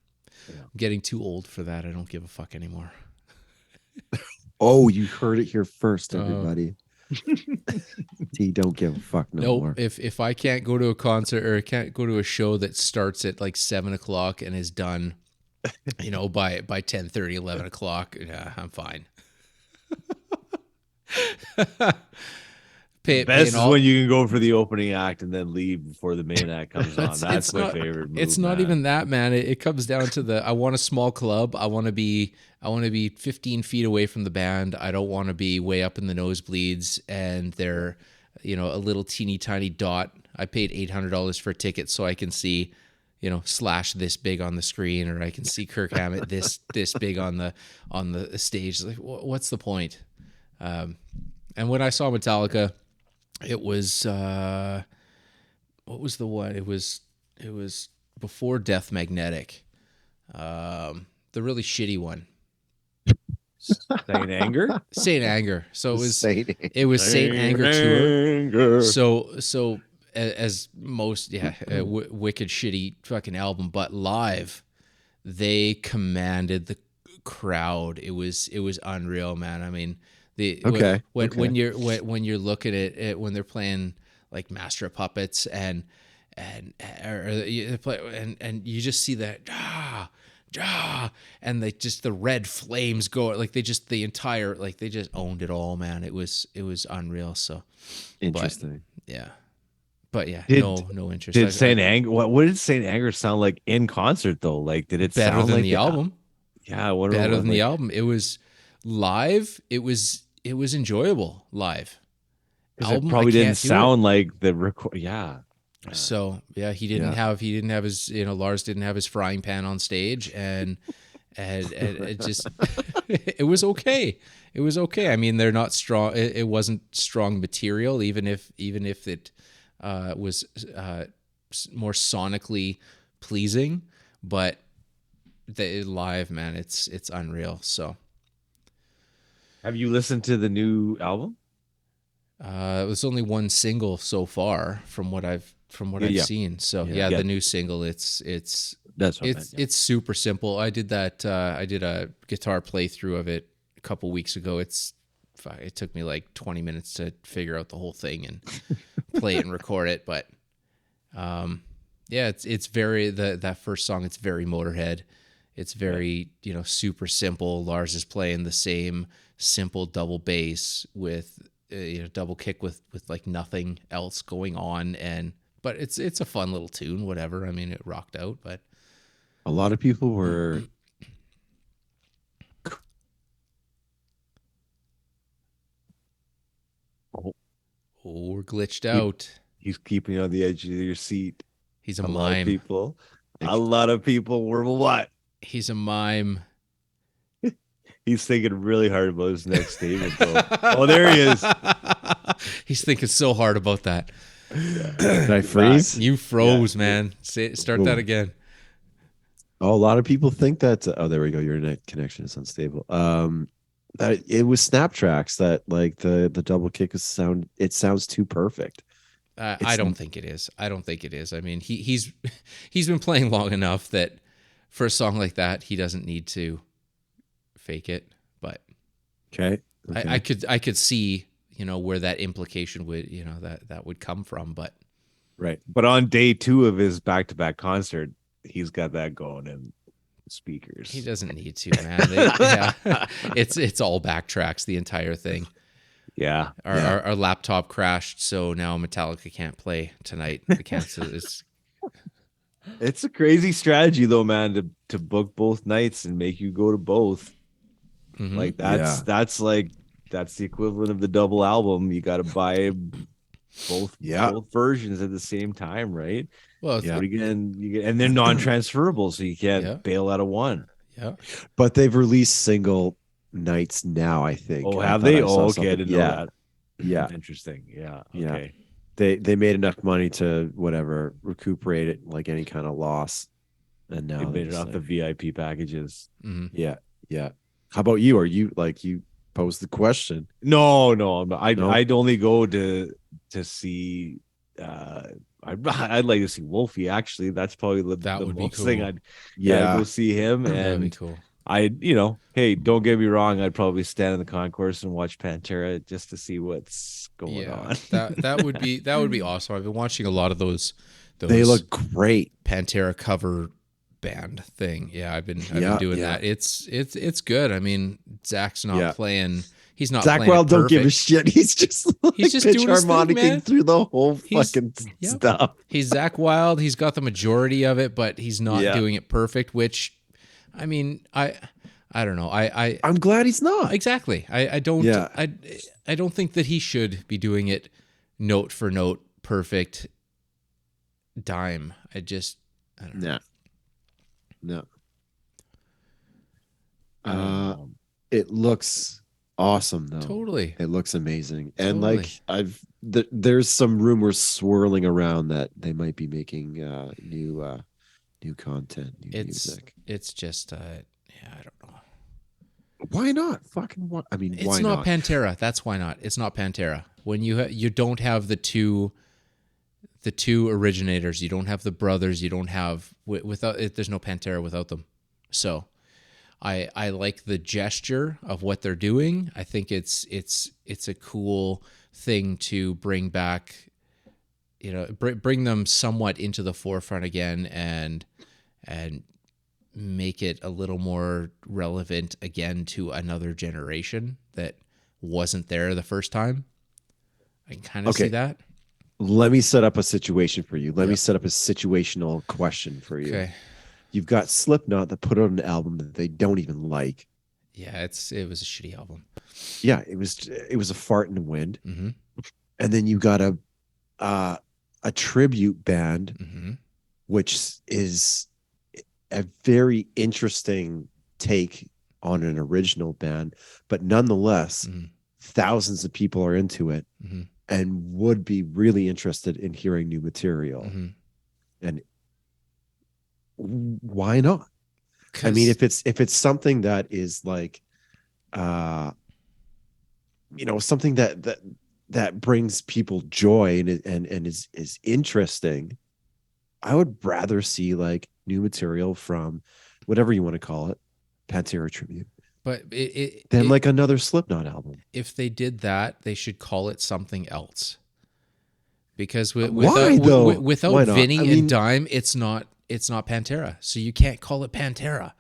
Speaker 3: Yeah.
Speaker 1: I'm getting too old for that. I don't give a fuck anymore.
Speaker 2: Oh, you heard it here first,
Speaker 1: Uh,
Speaker 2: everybody. He don't give a fuck no
Speaker 1: Nope.
Speaker 2: more.
Speaker 1: If I can't go to a concert or I can't go to a show that starts at like 7 o'clock and is done, you know, by 10:30, 11 o'clock, yeah, I'm fine.
Speaker 3: Best
Speaker 1: Paying
Speaker 3: is
Speaker 1: all.
Speaker 3: when you can go for the opening act and then leave before the main act comes on. That's my
Speaker 1: not,
Speaker 3: favorite move.
Speaker 1: It's not
Speaker 3: man.
Speaker 1: even that, man. It comes down to I want a small club. I want to be 15 feet away from the band. I don't want to be way up in the nosebleeds, and they're, you know, a little teeny tiny dot. I paid $800 for a ticket so I can see, you know, Slash this big on the screen, or I can see Kirk Hammett this big on the stage. Like, what's the point? And when I saw Metallica, it was what was the one? It was before Death Magnetic, the really shitty one,
Speaker 3: Saint Anger.
Speaker 1: Saint Anger. So
Speaker 2: Saint
Speaker 1: it was Saint Anger tour.
Speaker 3: Anger.
Speaker 1: So as most, yeah, wicked shitty fucking album, but live they commanded the crowd. It was unreal, man. I mean,
Speaker 2: Okay.
Speaker 1: when you're looking at it, when they're playing like Master of Puppets or you play, and you just see that and they just, the red flames go, like they just, the entire, like they just owned it all, man. It was unreal. So
Speaker 2: Interesting.
Speaker 1: yeah, but yeah,
Speaker 3: Did-
Speaker 1: no interest.
Speaker 3: Did Saint Anger? What did Saint Anger sound like in concert though? Like, did it
Speaker 1: better
Speaker 3: sound
Speaker 1: than
Speaker 3: like
Speaker 1: the album?
Speaker 3: Yeah, I wonder
Speaker 1: Better
Speaker 3: what,
Speaker 1: than the album. It was live. It was enjoyable live.
Speaker 3: because it
Speaker 1: Album, I
Speaker 3: probably didn't
Speaker 1: can't do it.
Speaker 3: sound like the record. Yeah,
Speaker 1: So yeah, he didn't have his, you know, Lars didn't have his frying pan on stage, and it just it was okay. It was okay. I mean, they're not strong. It wasn't strong material, even if it was more sonically pleasing, but the live, man, it's unreal. So
Speaker 3: have you listened to the new album?
Speaker 1: It was only one single so far from what I've
Speaker 2: Yeah.
Speaker 1: seen. So
Speaker 2: Yeah.
Speaker 1: the new single, it's
Speaker 2: That's what I meant.
Speaker 1: it's super simple. I did that. I did a guitar playthrough of it a couple weeks ago. It took me like 20 minutes to figure out the whole thing and play it and record it. But yeah, it's very that first song. It's very Motorhead. It's very super simple. Lars is playing the same simple double bass with double kick with like nothing else going on, but it's a fun little tune. Whatever. I mean, it rocked out, but.
Speaker 2: A lot of people were.
Speaker 1: Oh, we're glitched out.
Speaker 3: He's keeping you on the edge of your seat.
Speaker 1: He's a
Speaker 3: A lot of
Speaker 1: mime.
Speaker 3: people. A lot of people were what?
Speaker 1: He's a mime.
Speaker 3: He's thinking really hard about his next statement, though. Oh, there he is.
Speaker 1: He's thinking so hard about that.
Speaker 2: Did I freeze?
Speaker 1: You froze, man. Start that again.
Speaker 2: Oh, a lot of people think that. Oh, there we go. Your internet connection is unstable. That it was Snaptracks that like the double kick it sounds too perfect.
Speaker 1: I don't think it is. I don't think it is. I mean, he's been playing long enough that for a song like that, he doesn't need to fake it. But
Speaker 2: Okay.
Speaker 1: I could see where that implication would that would come from. But
Speaker 2: Right.
Speaker 3: But on day 2 of his back-to-back concert, he's got that going in speakers.
Speaker 1: he doesn't need to, man. It's all backtracks, the entire thing.
Speaker 3: Yeah.
Speaker 1: Our laptop crashed, so now Metallica can't play tonight. The cancel is.
Speaker 3: It's a crazy strategy though, man, to book both nights and make you go to both.
Speaker 1: Mhm.
Speaker 3: Like that's the equivalent of the double album. You got to buy both versions at the same time, right?
Speaker 1: Well,
Speaker 2: Yeah.
Speaker 3: What are you getting? And they're non-transferable, so you can't bail out of one.
Speaker 1: yeah.
Speaker 2: But they've released single nights now, I think.
Speaker 3: Oh,
Speaker 2: I
Speaker 3: have
Speaker 2: thought
Speaker 3: they?
Speaker 2: I saw
Speaker 3: Oh, okay, I
Speaker 2: something.
Speaker 3: didn't know that.
Speaker 2: Yeah.
Speaker 3: Interesting. Yeah.
Speaker 2: Yeah.
Speaker 3: Okay.
Speaker 2: They made enough money to whatever recuperate it, like any kind of loss. And now
Speaker 3: They
Speaker 2: they're
Speaker 3: made it
Speaker 2: just
Speaker 3: off
Speaker 2: like,
Speaker 3: the VIP packages.
Speaker 1: Mm-hmm.
Speaker 2: Yeah. How about you? Are you like you posed the question?
Speaker 3: No, I'm not.
Speaker 2: No?
Speaker 3: I'd only go to see. I'd like to see Wolfie. Actually, that's probably
Speaker 1: That
Speaker 3: the
Speaker 1: would be
Speaker 3: most
Speaker 1: cool.
Speaker 3: thing I'd
Speaker 2: Yeah.
Speaker 3: go see him.
Speaker 1: That would be
Speaker 3: And
Speaker 1: cool.
Speaker 3: hey, don't get me wrong. I'd probably stand in the concourse and watch Pantera just to see what's going on.
Speaker 1: that would be awesome. I've been watching a lot of those.
Speaker 2: They look great.
Speaker 1: Pantera cover band thing. Yeah, I've been doing that. It's good. I mean, Zach's not playing. He's not.
Speaker 2: Zach
Speaker 1: playing
Speaker 2: Wild
Speaker 1: it
Speaker 2: don't give a
Speaker 1: perfect.
Speaker 2: shit. He's just like
Speaker 1: He's just
Speaker 2: pitch
Speaker 1: doing his thing,
Speaker 2: harmonicking
Speaker 1: man.
Speaker 2: through the whole
Speaker 1: He's-
Speaker 2: fucking
Speaker 1: yep.
Speaker 2: stuff.
Speaker 1: He's Zach Wild. He's got the majority of it, but he's not doing it perfect. Which, I mean, I don't know.
Speaker 2: I'm glad he's not.
Speaker 1: Exactly. I don't.
Speaker 2: Yeah.
Speaker 1: I don't think that he should be doing it note for note perfect. Dime. I don't know.
Speaker 2: No. It looks awesome though.
Speaker 1: Totally.
Speaker 2: It looks amazing. And
Speaker 1: Totally.
Speaker 2: like there's some rumors swirling around that they might be making new content, new music.
Speaker 1: It's just I don't know.
Speaker 2: Why not? Fucking what? I mean,
Speaker 1: It's
Speaker 2: why
Speaker 1: not
Speaker 2: not?
Speaker 1: Pantera. That's why not. It's not Pantera. When you don't have the two originators, you don't have the brothers, you don't have without it. There's no Pantera without them. So, I like the gesture of what they're doing. I think it's a cool thing to bring back. Bring them somewhat into the forefront again, and make it a little more relevant again to another generation that wasn't there the first time. I can kind of see that.
Speaker 2: Let me set up a situation for you. Let me set up a situational question for you.
Speaker 1: Okay.
Speaker 2: You've got Slipknot that put out an album that they don't even like.
Speaker 1: Yeah, it was a shitty album.
Speaker 2: Yeah, it was a fart in the wind.
Speaker 1: Mm-hmm.
Speaker 2: And then you got a tribute band,
Speaker 1: Mm-hmm.
Speaker 2: which is a very interesting take on an original band, but nonetheless, thousands of people are into it and would be really interested in hearing new material. And why not? I mean, if it's something that is like, something that that brings people joy and is interesting, I would rather see like new material from whatever you want to call it, Pantera tribute,
Speaker 1: But
Speaker 2: than like another Slipknot album.
Speaker 1: if they did that, they should call it something else. Because
Speaker 2: Why though?
Speaker 1: without
Speaker 2: Why not?
Speaker 1: Vinny
Speaker 2: I
Speaker 1: and
Speaker 2: mean,
Speaker 1: Dime, it's not Pantera. So you can't call it Pantera.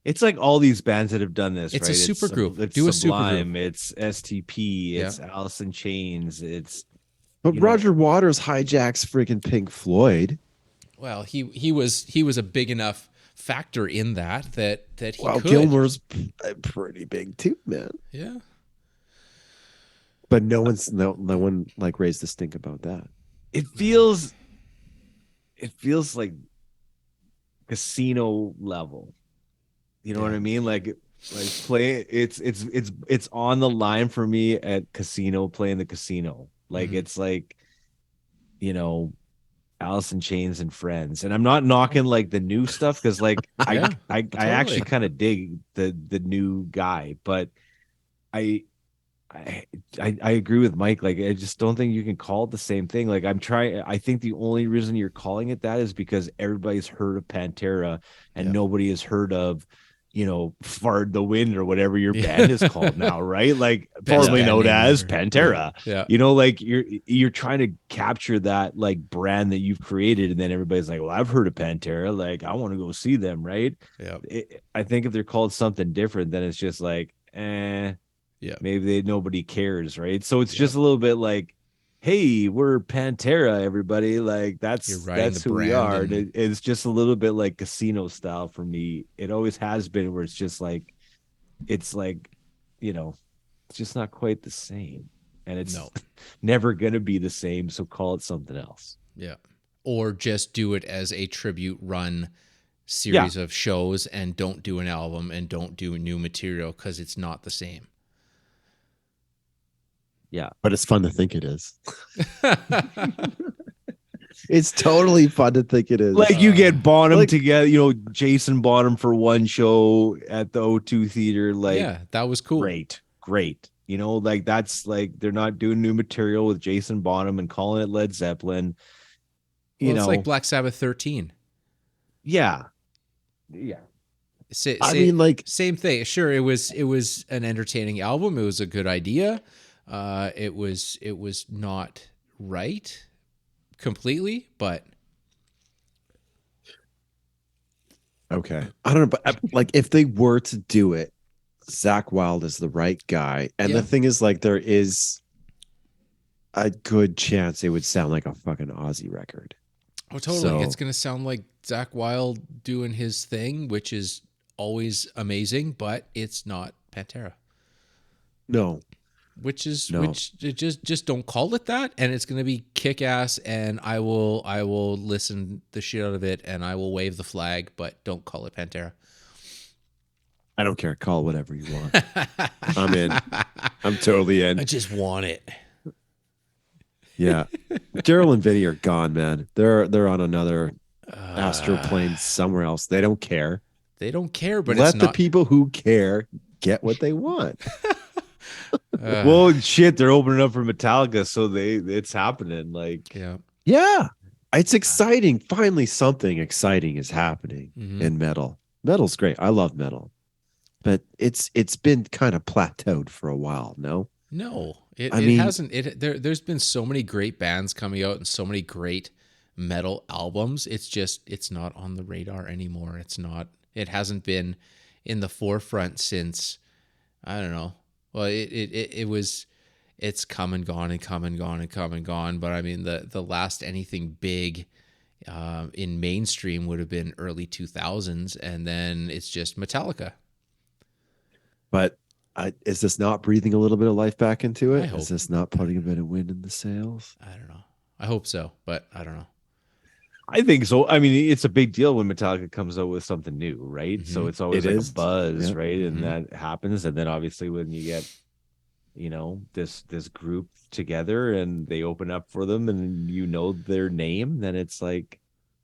Speaker 3: It's like all these bands that have done this,
Speaker 1: It's
Speaker 3: right?
Speaker 1: a super group.
Speaker 3: It's
Speaker 1: Do a super
Speaker 3: Sublime,
Speaker 1: group.
Speaker 3: it's STP,
Speaker 1: Yeah.
Speaker 3: it's Alice in Chains, it's
Speaker 2: but Roger Waters hijacks freaking Pink Floyd.
Speaker 1: Well, he was a big enough factor in that he
Speaker 2: Well,
Speaker 1: could.
Speaker 2: Gilmour's pretty big too, man.
Speaker 1: Yeah.
Speaker 2: But no one like raised a stink about that.
Speaker 3: it feels like casino level. You know what I mean? Like play it's on the line for me at casino, playing the casino. Like it's like, you know, Alice in Chains and Friends. And I'm not knocking like the new stuff because like I actually kind of dig the new guy, but I agree with Mike. Like, I just don't think you can call it the same thing. Like, I think the only reason you're calling it that is because everybody's heard of Pantera and nobody has heard of, you know, Fard the Wind or whatever your band is called now, right? Like, formerly known as Pantera.
Speaker 1: Yeah.
Speaker 3: You know, like you're trying to capture that like brand that you've created, and then everybody's like, well, I've heard of Pantera. Like, I want to go see them, right?
Speaker 1: Yeah.
Speaker 3: I think if they're called something different, then it's just like,
Speaker 1: yeah,
Speaker 3: maybe nobody cares, right? So it's just a little bit like, hey, we're Pantera, everybody. Like that's who we are. And it's just a little bit like casino style for me. It always has been, where it's just like, you know, it's just not quite the same, and it's never gonna be the same. So call it something else.
Speaker 1: Yeah, or just do it as a tribute run series of shows, and don't do an album and don't do new material because it's not the same.
Speaker 3: Yeah,
Speaker 2: but it's fun to think it is. It's totally fun to think it is.
Speaker 3: Like you get Bonham together, you know, Jason Bonham for one show at the O2 Theater. Like,
Speaker 1: yeah, that was cool.
Speaker 3: Great. You know, like that's like they're not doing new material with Jason Bonham and calling it Led Zeppelin. You know,
Speaker 1: it's like Black Sabbath 13.
Speaker 3: Yeah.
Speaker 2: I mean, like,
Speaker 1: same thing. Sure, it was an entertaining album. It was a good idea. It was not right completely, but
Speaker 2: okay. I don't know, but like if they were to do it, Zakk Wylde is the right guy. And the thing is, like, there is a good chance it would sound like a fucking Ozzy record.
Speaker 1: Oh, totally. So, it's going to sound like Zakk Wylde doing his thing, which is always amazing, but it's not Pantera.
Speaker 2: No.
Speaker 1: Which just don't call it that, and it's going to be kick ass, and I will listen the shit out of it, and I will wave the flag, but don't call it Pantera.
Speaker 2: I don't care. Call it whatever you want. I'm in. I'm totally in.
Speaker 1: I just want it.
Speaker 2: Yeah. Daryl and Vinny are gone, man. They're on another astral plane somewhere else. They don't care.
Speaker 1: They don't care, but
Speaker 2: let the people who care get what they want.
Speaker 3: Well, shit, they're opening up for Metallica, so it's happening. Like,
Speaker 2: yeah, it's exciting. Finally, something exciting is happening in metal. Metal's great. I love metal, but it's been kind of plateaued for a while. No,
Speaker 1: it hasn't. There's been so many great bands coming out and so many great metal albums. It's not on the radar anymore. It hasn't been in the forefront since, I don't know. Well, it's come and gone and come and gone and come and gone. But I mean, the last anything big in mainstream would have been early 2000s, and then it's just Metallica.
Speaker 2: But is this not breathing a little bit of life back into it?
Speaker 1: Is
Speaker 2: this not putting a bit of wind in the sails?
Speaker 1: I don't know. I hope so, but I don't know.
Speaker 3: I think so. I mean, it's a big deal when Metallica comes out with something new, right? So it's always a buzz, right? And that happens. And then obviously when you get, you know, this group together and they open up for them and you know their name, then it's like,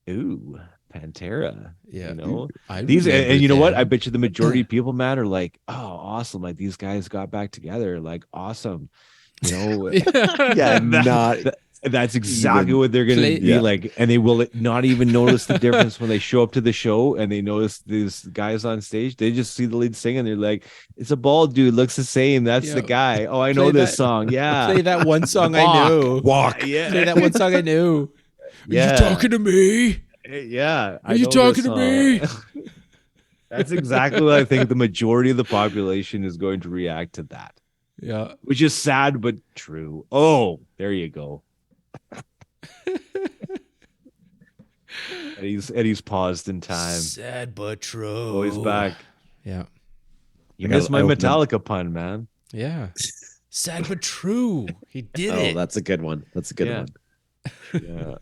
Speaker 3: ooh, Pantera.
Speaker 1: Yeah.
Speaker 3: You know, and
Speaker 1: you
Speaker 3: know what? I bet you the majority of people, Matt, are like, oh, awesome. Like these guys got back together. Like, awesome. You know,
Speaker 2: Yeah, not
Speaker 3: that's exactly
Speaker 2: even
Speaker 3: what they're going
Speaker 1: play-
Speaker 3: to be
Speaker 2: Yeah.
Speaker 3: like. And they will not even notice the difference when they show up to the show and they notice these guys on stage. They just see the lead singer and they're like, it's a bald dude, looks the same. That's
Speaker 1: Yeah.
Speaker 3: the guy. Oh, I
Speaker 1: Play
Speaker 3: know this
Speaker 1: that-
Speaker 3: song. Yeah.
Speaker 1: Play that one song I
Speaker 3: Walk.
Speaker 1: know.
Speaker 2: walk.
Speaker 3: Yeah.
Speaker 1: Play that one song I knew.
Speaker 3: Yeah.
Speaker 1: Are you talking to me?
Speaker 3: Yeah.
Speaker 1: Are you talking to me?
Speaker 3: That's exactly what I think the majority of the population is going to react to that,
Speaker 1: Yeah.
Speaker 3: which is sad but true. Oh, there you go. Eddie's paused in time.
Speaker 1: Sad but true.
Speaker 3: Oh, he's back.
Speaker 1: Yeah.
Speaker 3: You
Speaker 2: I gotta-
Speaker 3: missed my
Speaker 2: I opened up-
Speaker 3: Metallica pun, man.
Speaker 1: Yeah. Sad but true. He did
Speaker 2: Oh,
Speaker 1: it.
Speaker 2: that's a good one. That's a good
Speaker 3: Yeah.
Speaker 2: one.
Speaker 3: Yeah.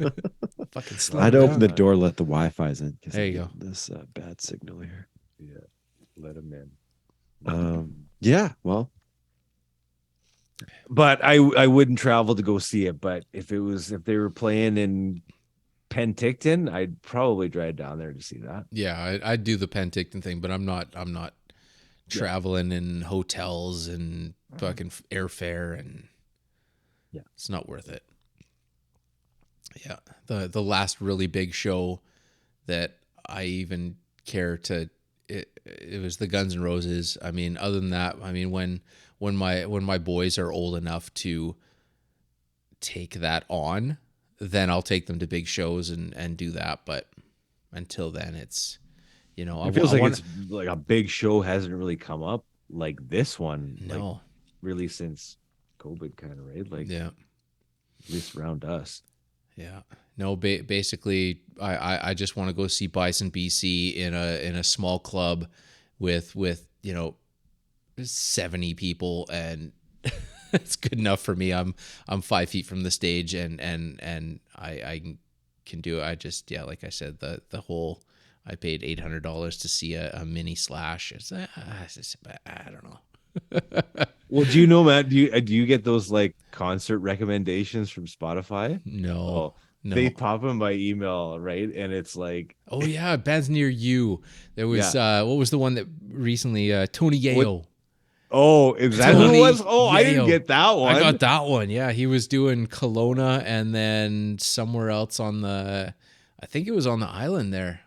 Speaker 1: Fucking slow
Speaker 2: I'd
Speaker 1: down.
Speaker 2: open the door, let the Wi-Fi's in. 'Cause
Speaker 1: There
Speaker 2: I'm
Speaker 1: you go.
Speaker 2: getting this bad signal here.
Speaker 3: Yeah. Let him in.
Speaker 2: Yeah. Well,
Speaker 3: But I wouldn't travel to go see it. But if they were playing in Penticton, I'd probably drive down there to see that.
Speaker 1: Yeah, I'd do the Penticton thing, but I'm not traveling in hotels and fucking airfare, and
Speaker 3: Yeah.
Speaker 1: it's not worth it. Yeah, the last really big show that I even care to it was the Guns N' Roses. I mean, other than that, I mean when my boys are old enough to take that on, then I'll take them to big shows and do that. But until then, it's
Speaker 3: It feels like it's like a big show hasn't really come up like this one.
Speaker 1: no,
Speaker 3: Like, really since COVID, kind of, right? Like,
Speaker 1: yeah.
Speaker 3: at least around us.
Speaker 1: Yeah. No, basically, I just want to go see Bison BC in a small club with 70 people, and it's good enough for me. I'm 5 feet from the stage, and I can do it. I just like I said, the whole I paid $800 to see a mini Slash. It's just, I don't know.
Speaker 3: Well, do you know, Matt? Do you get those like concert recommendations from Spotify?
Speaker 1: No.
Speaker 3: Oh,
Speaker 1: No.
Speaker 3: they pop in my email, right? And it's like,
Speaker 1: Oh yeah, bands near you. There was what was the one that recently Tony Yeo.
Speaker 3: oh, is that who it
Speaker 1: Tony
Speaker 3: was? Oh, I didn't
Speaker 1: Yeo.
Speaker 3: get that one.
Speaker 1: I got that one. Yeah, he was doing Kelowna and then somewhere else I think it was on the island there,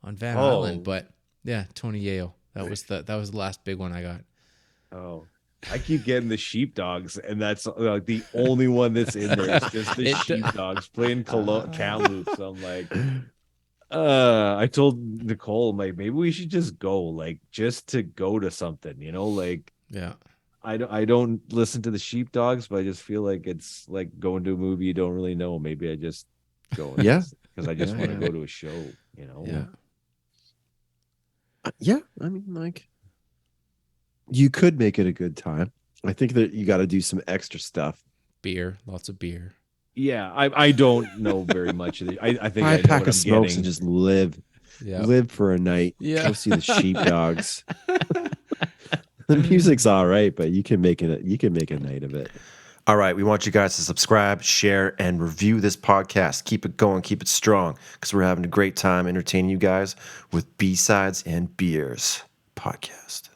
Speaker 1: on Van Island. But yeah, Tony Yeo. That was the last big one I got.
Speaker 3: Oh, I keep getting the sheepdogs, and that's like the only one that's in there. It's just the sheepdogs playing Kamloops. I'm like, I told Nicole, I'm like, maybe we should just go, like, just to go to something, like.
Speaker 1: Yeah.
Speaker 3: I don't listen to the sheepdogs, but I just feel like it's like going to a movie you don't really know. Maybe I just go,
Speaker 2: Yeah.
Speaker 3: because I just want to go to a show,
Speaker 1: Yeah.
Speaker 2: yeah. I mean, like, you could make it a good time. I think that you got to do some extra stuff.
Speaker 1: Beer, lots of beer.
Speaker 3: Yeah, I don't know very much of it. I think
Speaker 2: Buy
Speaker 3: I
Speaker 2: a
Speaker 3: know
Speaker 2: pack
Speaker 3: what
Speaker 2: of
Speaker 3: I'm
Speaker 2: smokes
Speaker 3: getting.
Speaker 2: and just live
Speaker 1: Yeah.
Speaker 2: for a night.
Speaker 1: Yeah.
Speaker 2: Go see the sheepdogs. The music's all right, but you can make it. You can make a night of it.
Speaker 5: All right, we want you guys to subscribe, share, and review this podcast. Keep it going, keep it strong, because we're having a great time entertaining you guys with B-Sides and Beers podcast.